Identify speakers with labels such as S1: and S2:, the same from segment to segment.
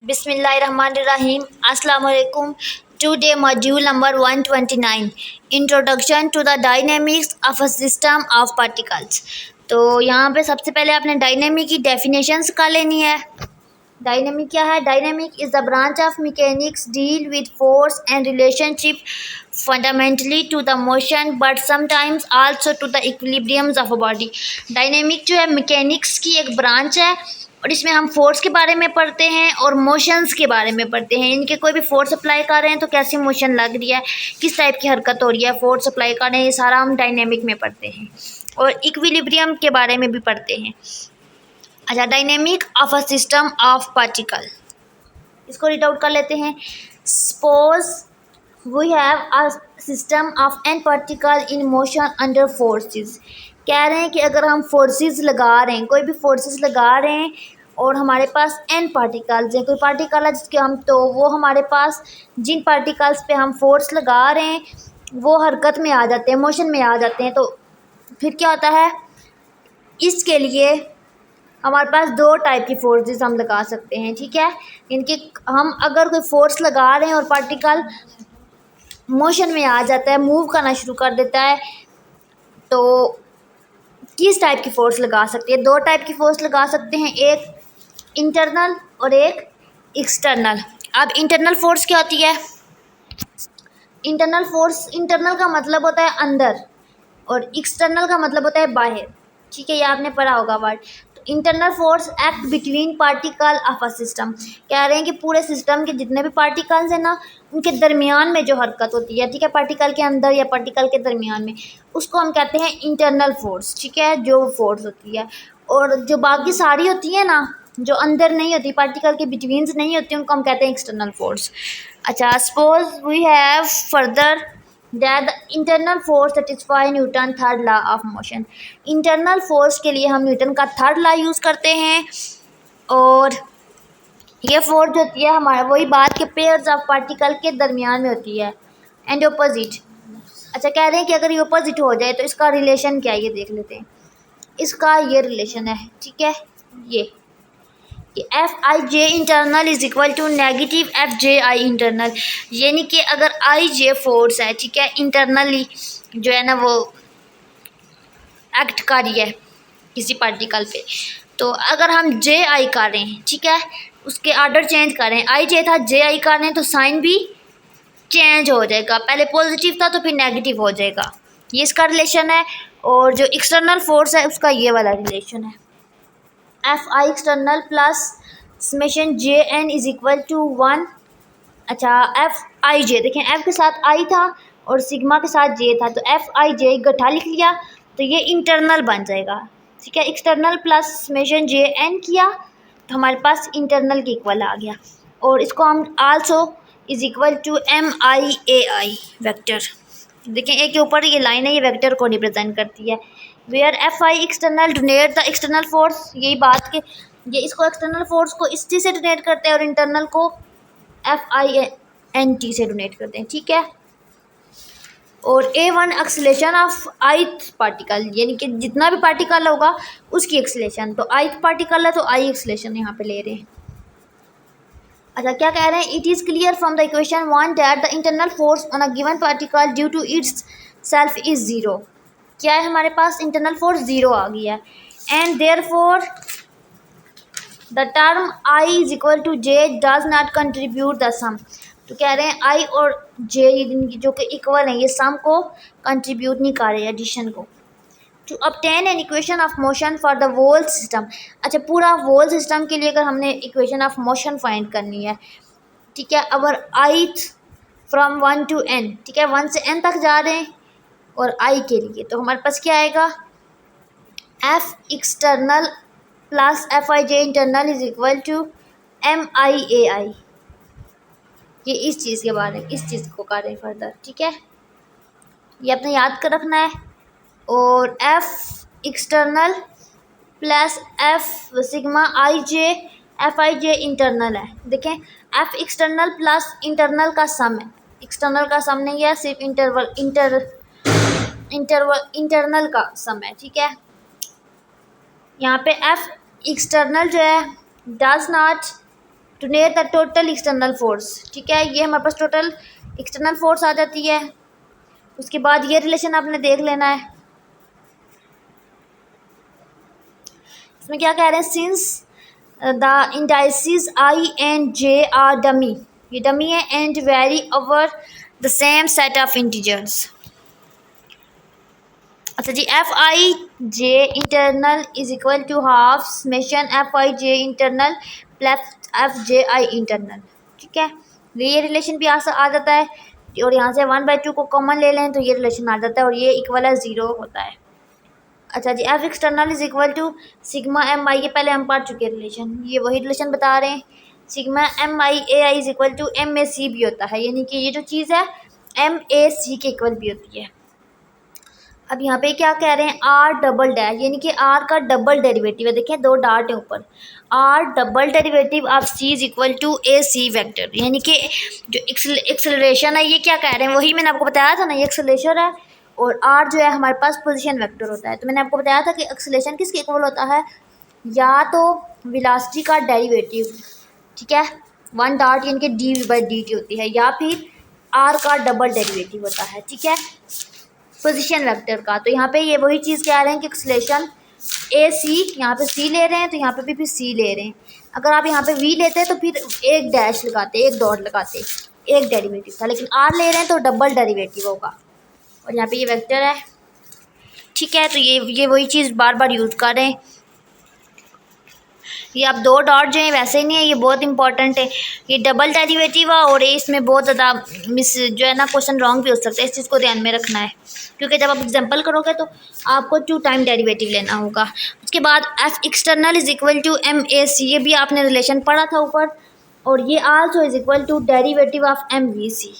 S1: Bismillahirrahmanirrahim. Assalamualaikum. Today module number 129, Introduction to the Dynamics of a System of Particles. तो यहाँ पे सबसे पहले आपने डायनेमिक की डेफिनेशंस का लेनी है। डायनेमिक क्या है? Dynamic is the branch of mechanics deal with force and relationship fundamentally to the motion but sometimes also to the equilibriums of a body. Dynamic जो है मैकेनिक्स की एक ब्रांच है और इसमें हम फोर्स के बारे में पढ़ते हैं और मोशंस के बारे में पढ़ते हैं। इनके कोई भी फोर्स अप्लाई कर रहे हैं तो कैसी मोशन लग रही है, किस टाइप की हरकत हो रही है, फोर्स अप्लाई कर रहे हैं, ये सारा हम डायनेमिक में पढ़ते हैं। और इक्विलिब्रियम के बारे में भी पढ़ते हैं। अच्छा, dynamic of a system of particle, इसको रीड आउट कर लेते हैं। Suppose we have a system of N particle in motion under forces. कह रहे हैं कि अगर हम फोर्सेस लगा रहे हैं, कोई भी फोर्सेस लगा रहे हैं और हमारे पास एन पार्टिकल्स हैं, कोई पार्टिकल है जिसके हम, तो वो हमारे पास जिन पार्टिकल्स पे हम फोर्स लगा रहे हैं वो हरकत में आ जाते हैं, मोशन में आ जाते हैं। तो फिर क्या होता है, इसके लिए हमारे पास दो टाइप की फोर्सेस हम लगा सकते हैं। ठीक है, इनके हम अगर कोई फोर्स लगा रहे हैं और पार्टिकल मोशन में आ जाता है, मूव करना शुरू कर देता है, तो किस टाइप की फोर्स लगा सकते हैं? दो टाइप की फोर्स लगा सकते हैं, एक इंटरनल और एक एक्सटर्नल। अब इंटरनल फोर्स क्या होती है? इंटरनल फोर्स, इंटरनल का मतलब होता है अंदर और एक्सटर्नल का मतलब होता है बाहर। ठीक है, ये आपने पढ़ा होगा वर्ड। तो internal force act between particle of a system. कह रहे हैं कि पूरे सिस्टम के जितने भी पार्टिकल्स हैं ना, उनके दरमियान में जो हरकत होती है, ठीक है, पार्टिकल के अंदर या पार्टिकल के दरमियान में, उसको हम कहते हैं इंटरनल फोर्स। ठीक है, जो फोर्स होती है। और जो बाकी सारी होती है ना, जो अंदर नहीं होती, पार्टिकल के बिटवीन्स नहीं होती, उनको हम कहते हैं एक्सटर्नल फोर्स। अच्छा, suppose we have further that the internal force satisfy Newton third law of motion. Internal force के लिए हम न्यूटन का थर्ड लॉ यूज़ करते हैं और ये फोर्स जो होती है हमारा, वही बात के पेयर्स ऑफ पार्टिकल के दरमियान में होती है, एंड ऑपोजिट। अच्छा, कह रहे हैं कि अगर ये ऑपोजिट हो जाए तो इसका रिलेशन क्या है, ये देख लेते हैं। इसका ये रिलेशन है, ठीक है, ये F I J internal is equal to negative F J I internal. यानी कि अगर आई जे फोर्स है, ठीक है, इंटरनली जो है ना वो एक्ट कर रही है किसी पार्टिकल पे, तो अगर हम जे आई कर रहे हैं, ठीक है, उसके आर्डर चेंज कर रहे हैं, आई जे था, जे आई कर रहे हैं, तो साइन भी चेंज हो जाएगा। पहले पॉजिटिव था तो फिर नेगेटिव हो जाएगा। ये इसका रिलेशन है। और जो एक्सटर्नल फोर्स है उसका ये वाला रिलेशन है, F I external plus summation J N is equal to 1। अच्छा, एफ आई जे देखें, एफ के साथ आई था और सिग्मा के साथ जे था, तो एफ आई जे गठा लिख लिया तो ये इंटरनल बन जाएगा। ठीक है, external plus summation J N किया तो हमारे पास इंटरनल के इक्वल आ गया। और इसको हम also is equal to M I A I vector. देखें, एक के ऊपर ये लाइन है, ये वेक्टर को रिप्रेजेंट करती है। Where F I external denote the external force, यही बात के ये इसको एक्सटर्नल फोर्स को इस चीज़ से डोनेट करते हैं और इंटरनल को एफ आई एन टी से डोनेट करते हैं। ठीक है, और A one acceleration of ith particle, यानी कि जितना भी पार्टिकल होगा उसकी एक्सलेशन, तो आइथ पार्टिकल है तो आई एक्सलेशन यहाँ पे ले रहे हैं। अच्छा, क्या कह रहे हैं? It is clear from the equation 1 that the internal force on a given particle due to its self is zero. क्या है हमारे पास? इंटरनल फोर्स ज़ीरो आ गई है। And therefore the term I is equal to J does not contribute the sum. तो कह रहे हैं आई और जे जो कि इक्वल है, ये सम को कंट्रीब्यूट नहीं कर रहे, एडिशन को। To obtain an equation of motion for the whole system. अच्छा, पूरा whole सिस्टम के लिए अगर हमने इक्वेशन ऑफ मोशन फाइंड करनी है, ठीक है, अगर ith फ्रॉम 1 to n, ठीक है, 1 से n तक जा रहे हैं और i के लिए, तो हमारे पास क्या आएगा? F external plus F I J internal is equal to M I A I. ये इस चीज़ के बारे में, इस चीज़ को करें फर्दर। ठीक है, ये अपने याद कर रखना है। और F external plus F sigma I J F I J internal है। देखें एफ एक्सटर्नल प्लस इंटरनल का सम है, एक्सटर्नल का सम नहीं है, सिर्फ इंटरनल का सम है। ठीक है, यहाँ पे एफ एक्सटर्नल जो है does not donate the total external force. ठीक है, ये हमारे पास टोटल एक्सटर्नल फोर्स आ जाती है। उसके बाद ये रिलेशन आपने देख लेना है। इसमें क्या कह रहे हैं, since the indices I and J are dummy, ये डमी है, and very over the same set of integers. अच्छा जी, F I J internal is equal to half summation F I J internal plus F J I internal. ठीक है, ये relation भी आ जाता है, और यहाँ से 1/2 को कॉमन ले लें तो ये रिलेशन आ जाता है, और ये इक्वल है 0 होता है। अच्छा जी, F external is equal to sigma M I, के पहले हम पढ़ चुके हैं रिलेशन, ये वही रिलेशन बता रहे हैं। Sigma M I A I is equal to M A C भी होता है, यानी कि ये जो चीज़ है एम ए सी के इक्वल भी होती है। अब यहाँ पे क्या कह रहे हैं, आर डबल डैश, यानी कि आर का डबल डेरिवेटिव है। देखें 2 डाट है ऊपर, R double derivative of C is equal to A C vector, यानी कि जो एक्सेलरेशन है, ये क्या कह रहे हैं, वही मैंने आपको बताया था ना, ये एक्सेलरेशन है, और आर जो है हमारे पास पोजीशन वेक्टर होता है। तो मैंने आपको बताया था कि एक्सेलरेशन किसके इक्वल होता है, या तो वेलोसिटी का डेरिवेटिव, ठीक है, 1 डॉट यानी कि डी/dt होती है, या फिर आर का डबल डेरिवेटिव होता है। ठीक है, पोजीशन वेक्टर का। तो यहाँ पे ये वही चीज़ कह रहे हैं कि एक्सेलरेशन ए सी, यहाँ पे सी ले रहे हैं तो यहाँ पे भी सी ले रहे हैं। अगर आप यहाँ पे वी लेते हैं तो फिर एक डैश लगाते, एक डॉट लगाते, एक डेरिवेटिव था, लेकिन आर ले रहे हैं तो डबल डेरिवेटिव होगा, और यहाँ पे ये वेक्टर है। ठीक है, तो ये वही चीज़ बार बार यूज़ कर रहे हैं। ये आप 2 डॉट जो है वैसे ही नहीं है, ये बहुत इंपॉर्टेंट है, ये डबल डेरिवेटिव है, और इसमें बहुत ज़्यादा मिस जो है ना क्वेश्चन रॉन्ग भी हो सकता है, इस चीज़ को ध्यान में रखना है, क्योंकि जब आप एग्जांपल करोगे तो आपको 2 टाइम डेरिवेटिव लेना होगा। उसके बाद F external is equal to M A C, ये भी आपने रिलेशन पढ़ा था ऊपर, और ये also is equal to derivative of M V C.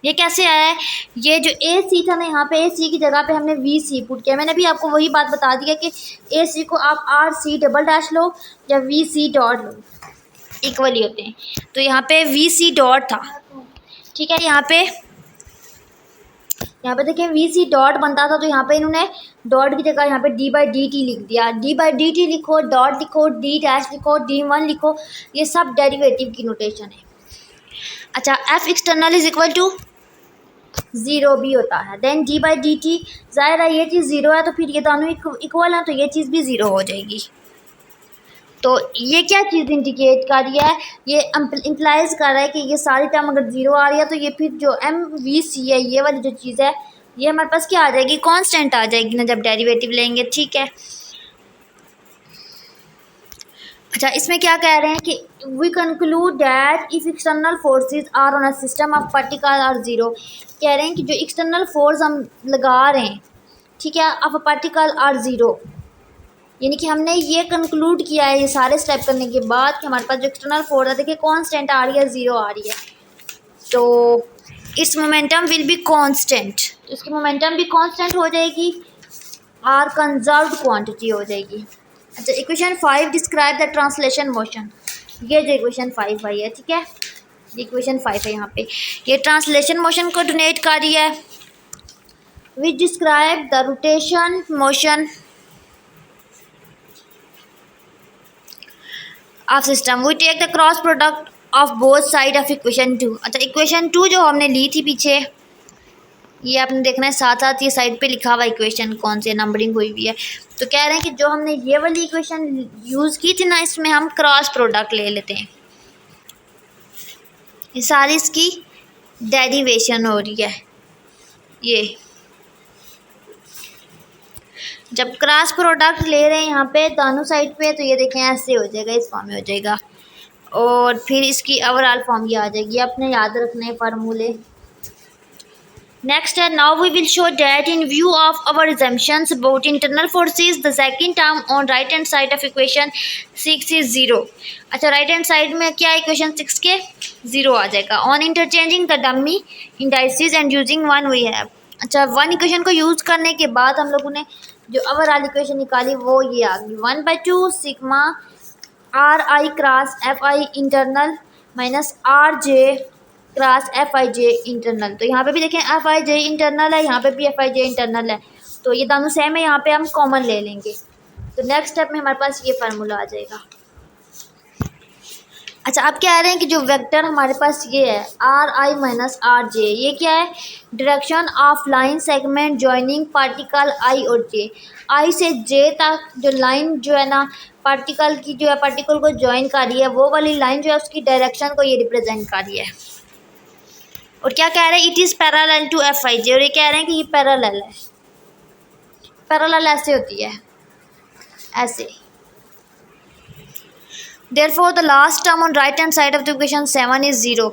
S1: ये कैसे आया है, ये जो ए सी था ना, यहाँ पे ए सी की जगह पे हमने वी सी पुट किया। मैंने भी आपको वही बात बता दी है कि ए सी को आप आर सी डबल डैश लो या वी सी डॉट लो, इक्वल ही होते हैं। तो यहाँ पे वी सी डॉट था। ठीक है, यहाँ पे देखिए वी सी डॉट बनता था, तो यहाँ पे इन्होंने डॉट की जगह यहाँ पे d/dt लिख दिया। d/dt लिखो, डॉट लिखो, d डैश लिखो, d1 लिखो, ये सब डेरिवेटिव की नोटेशन है। अच्छा, F external is equal to 0 भी होता है। देन d/dt, ज़ाहिर है ये चीज़ 0 है तो फिर ये दोनों इक्वल हैं, तो ये चीज़ भी 0 हो जाएगी। तो ये क्या चीज़ इंडिकेट कर रही है, ये इम्प्लाइज कर रहा है कि ये सारी टर्म अगर 0 आ रही है तो ये फिर जो एम वी सी है, ये वाली जो चीज़ है, ये हमारे पास क्या आ जाएगी, कांस्टेंट आ जाएगी ना जब डेरिवेटिव लेंगे। ठीक है, अच्छा, इसमें क्या कह रहे हैं कि we conclude that if external forces are on a system of particle are 0, कह रहे हैं कि जो एक्सटर्नल फोर्स हम लगा रहे हैं, ठीक है, ऑफ अ पार्टिकल आर 0, यानी कि हमने ये कंक्लूड किया है ये सारे स्टेप करने के बाद कि हमारे पास जो एक्सटर्नल फोर्स है, देखिए कांस्टेंट आ रही है, 0 आ रही है, तो इस मोमेंटम विल बी कांस्टेंट, इसकी मोमेंटम भी कांस्टेंट हो जाएगी, आर कंजर्व्ड क्वांटिटी हो जाएगी। अच्छा, equation 5 describe the translation motion, ये जो इक्वेशन 5 आई है, ठीक है, ये इक्वेशन 5 है, यहाँ पे ये ट्रांसलेशन मोशन को डोनेट कर रही है, which describe the rotation motion of system. We take the cross product of both side of equation 2। अच्छा, इक्वेशन 2 जो हमने ली थी पीछे, ये आपने देखना है, साथ साथ ये साइड पे लिखा हुआ इक्वेशन कौन से नंबरिंग हुई हुई है। तो कह रहे हैं कि जो हमने ये वाली इक्वेशन यूज़ की थी ना, इसमें हम क्रॉस प्रोडक्ट ले लेते हैं, ये सारी इसकी डेरिवेशन हो रही है। ये जब क्रॉस प्रोडक्ट ले रहे हैं यहाँ पे दोनों साइड पे, तो ये देखें ऐसे हो जाएगा, इस फॉर्म में हो जाएगा, और फिर इसकी ओवरऑल फॉर्म ये आ जाएगी। अपने याद रखने फार्मूले। Next, now we will show that in view of our assumptions about internal forces, the second term on right hand side of equation 6 is 0. अच्छा, right hand side में क्या equation 6 के 0 आ जाएगा। On interchanging the dummy indices and using one we have. अच्छा, one equation को use करने के बाद हम लोगों ने जो ओवरऑल इक्वेशन निकाली वो ये आ गई, 1/2 sigma are I cross F I internal minus R J cross F I J internal. तो यहाँ पे भी देखें एफ आई जे इंटरनल है, यहाँ पे भी एफ आई जे इंटरनल है, तो ये दोनों सेम है, यहाँ पे हम कॉमन ले लेंगे। तो नेक्स्ट स्टेप में हमारे पास ये फार्मूला आ जाएगा। अच्छा, अब कह रहे हैं कि जो वेक्टर हमारे पास ये है R I minus R J, ये क्या है? Direction of line segment joining particle I और जे। आई से जे तक जो लाइन जो है ना पार्टिकल की जो है पार्टिकल को ज्वाइन कर रही है, वो वाली लाइन जो है उसकी डायरेक्शन को ये रिप्रेजेंट कर रही है। और क्या कह रहे हैं? It is parallel to F I J, और ये कह रहे हैं कि ये पैरेलल है। पैरेलल ऐसे होती है, ऐसे। Therefore the last term on right hand side of the equation 7 is 0।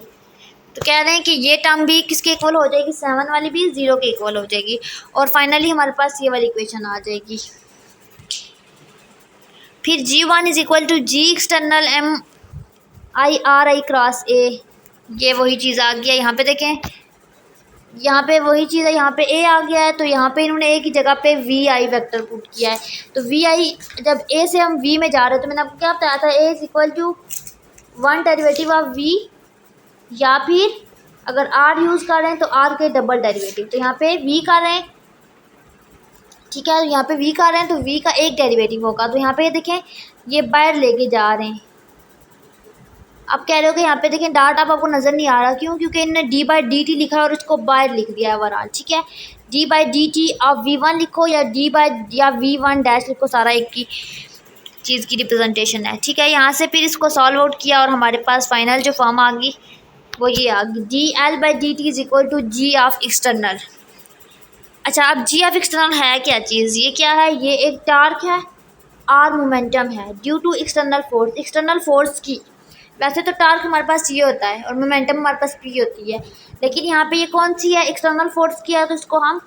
S1: तो कह रहे हैं कि ये टर्म भी किसके इक्वल हो जाएगी? 7 वाली भी 0 के इक्वल हो जाएगी। और फाइनली हमारे पास ये वाली इक्वेशन आ जाएगी। फिर G1 is equal to G external M I R I cross A, ये वही चीज़ आ गया। यहाँ पे देखें, यहाँ पे वही चीज़ है, यहाँ पे ए आ गया है, तो यहाँ पे इन्होंने ए की जगह पे वी आई वेक्टर पुट किया है। तो वी आई, जब ए से हम वी में जा रहे हैं तो मैंने आपको क्या बताया था? A is equal to 1 derivative of V, या फिर अगर आर यूज़ कर रहे हैं तो आर के डबल डेरिवेटिव। तो यहाँ पे वी कर रहे हैं, ठीक है, यहाँ पे वी कर रहे हैं तो वी का एक डेरिवेटिव होगा। तो यहाँ पे देखें ये बाहर लेके जा रहे हैं। आप कह रहे हो कि यहाँ पे देखें डार्ट अब आपको नज़र नहीं आ रहा, क्यों? क्योंकि इन्होंने डी बाई डी टी लिखा है और उसको बाहर लिख दिया है ओवरऑल, ठीक है। डी बाई डी टी आप V1 लिखो या डी बाई या V1 डैश लिखो, सारा एक की चीज़ की रिप्रेजेंटेशन है, ठीक है। यहाँ से फिर इसको सॉल्व आउट किया और हमारे पास फाइनल जो फॉर्म आ गई वो ये आ गई, D L by D T is equal to G of external. अच्छा, अब जी ऑफ एक्सटर्नल है क्या चीज़? ये क्या है? ये एक टार्क है, आर मोमेंटम है due to external force. External force की, वैसे तो टार्क हमारे पास ये होता है और मोमेंटम हमारे पास पी होती है, लेकिन यहाँ पे ये कौन सी है? एक्सटर्नल फोर्स की है, तो इसको हम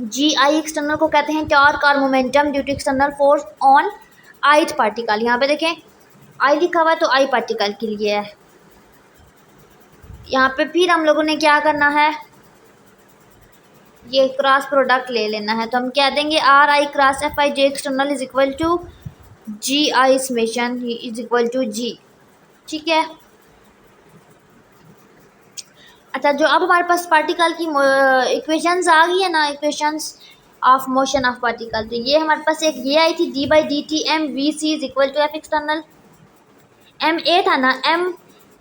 S1: जी आई एक्सटर्नल को कहते हैं टार्क और momentum due to external force on ith particle. यहाँ पे देखें आई लिखा हुआ है तो आई पार्टिकल के लिए है। यहाँ पे फिर हम लोगों ने क्या करना है? ये क्रॉस प्रोडक्ट ले लेना है, तो हम कह देंगे R I cross F I J external is equal to G I summation is equal to G, ठीक है। अच्छा, जो अब हमारे पास पार्टिकल की इक्वेशंस आ गई है ना, equations of motion of particle, तो ये हमारे पास एक ये आई थी D by D T M V C is equal to F external. M A था ना, एम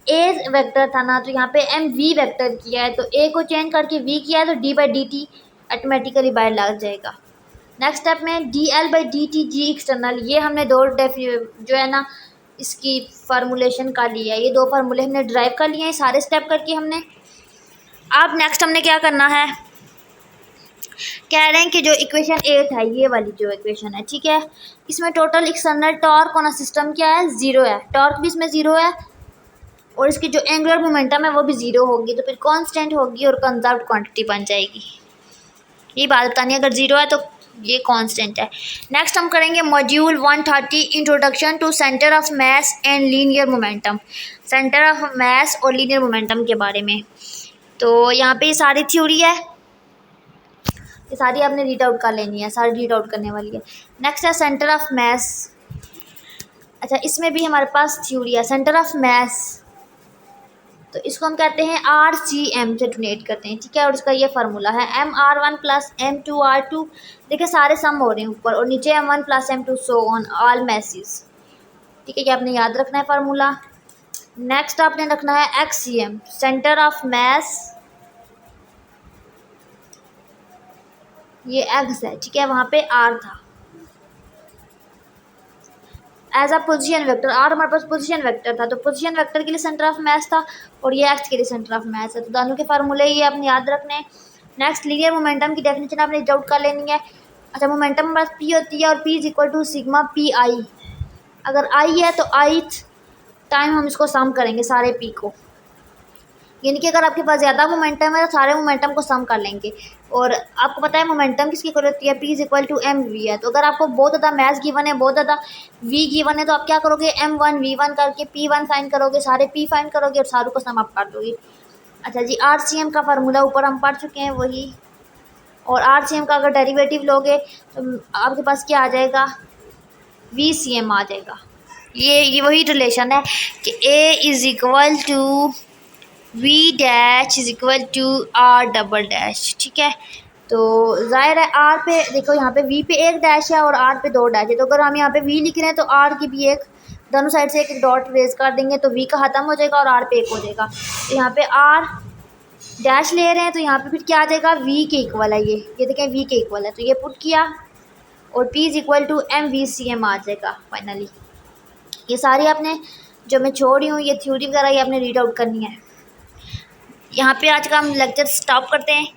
S1: ए वेक्टर था ना, तो यहाँ पे एम वी वेक्टर किया है, तो ए को चेंज करके वी किया है, तो D by D T automatically बाहर लग जाएगा। नेक्स्ट स्टेप में D L by D T G external, ये हमने दो जो है ना इसकी फार्मूलेशन कर लिया है, ये दो फार्मूले हमने ड्राइव कर लिए हैं सारे स्टेप करके हमने। अब नेक्स्ट हमने क्या करना है? कह रहे हैं कि जो इक्वेशन 8 है, ये वाली जो इक्वेशन है, ठीक है, इसमें total external torque on a system क्या है? 0 है। टॉर्क भी इसमें 0 है और इसकी जो एंगुलर मोमेंटम है वो भी 0 होगी, तो फिर कांस्टेंट होगी और कंजर्व्ड क्वांटिटी बन जाएगी। ये बात बतानी, अगर 0 है तो ये कांस्टेंट है। नेक्स्ट हम करेंगे module 130 introduction to centre of mass and linear momentum. Centre of mass और लीनियर मोमेंटम के बारे में। तो यहाँ पे ये सारी थ्योरी है, ये सारी आपने रीड आउट कर लेनी है, सारी रीड आउट करने वाली है। नेक्स्ट है सेंटर ऑफ मास। अच्छा, इसमें भी हमारे पास थ्योरी है सेंटर ऑफ मास, तो इसको हम कहते हैं आर सी एम से डोनेट करते हैं, ठीक है। और उसका ये फार्मूला है M r1 प्लस M2r2। देखिए सारे सम हो रहे हैं ऊपर और नीचे M1 plus M2 so on all message, ठीक है। ये आपने याद रखना है फार्मूला। नेक्स्ट आपने रखना है XCM, सेंटर ऑफ मास, ये एक्स है, ठीक है, वहाँ पे आर था as a position vector. R हमारे पास पोजीशन वेक्टर था, तो पोजीशन वेक्टर के लिए सेंटर ऑफ मास था और ये एक्स के लिए सेंटर ऑफ मास है, तो दोनों के फार्मूले ये आपने याद रखने हैं। नेक्स्ट लीनियर मोमेंटम की डेफिनेशन आपने डाउट कर लेनी है। अच्छा, मोमेंटम हमारे पास पी होती है और P is equal to sigma P I. अगर आई है तो आई टाइम हम इसको सम करेंगे सारे पी को, यानी कि अगर आपके पास ज़्यादा मोमेंटम है तो सारे मोमेंटम को सम कर लेंगे। और आपको पता है मोमेंटम किसकी इक्वल होती है? P is equal to M V है। तो अगर आपको बहुत ज़्यादा मैथ गिवन है, बहुत ज़्यादा वी गिवन है, तो आप क्या करोगे? M1 V1 करके P1 फाइंड करोगे, सारे P फाइंड करोगे और सारों को सम अप कर दोगे। अच्छा जी, RCM का फार्मूला ऊपर हम पढ़ चुके हैं वही, और RCM का अगर डेरिवेटिव लोगे तो आपके पास क्या आ जाएगा? VCM आ जाएगा। ये वही रिलेशन है कि A is equal to V dash is equal to R double dash. ठीक है, तो ज़ाहिर है आर पे देखो, यहाँ पे वी पे एक डैश है और आर पे दो डैश है, तो अगर हम यहाँ पे वी लिख रहे हैं तो आर की भी एक, दोनों साइड से एक एक डॉट रेज कर देंगे तो वी का ख़त्म हो जाएगा और आर पे एक हो जाएगा। तो यहाँ पे आर डैश ले रहे हैं तो यहाँ पे फिर क्या आ जाएगा, वी के इक्वल है ये देखें वी के इक्वल है, तो ये पुट किया और P is equal to M V C M आ जाएगा फाइनली। ये सारी आपने जो मैं छोड़ रही हूँ ये थ्योरी वगैरह ये आपने रीड आउट करनी है। यहाँ पे आज का हम लेक्चर स्टॉप करते हैं।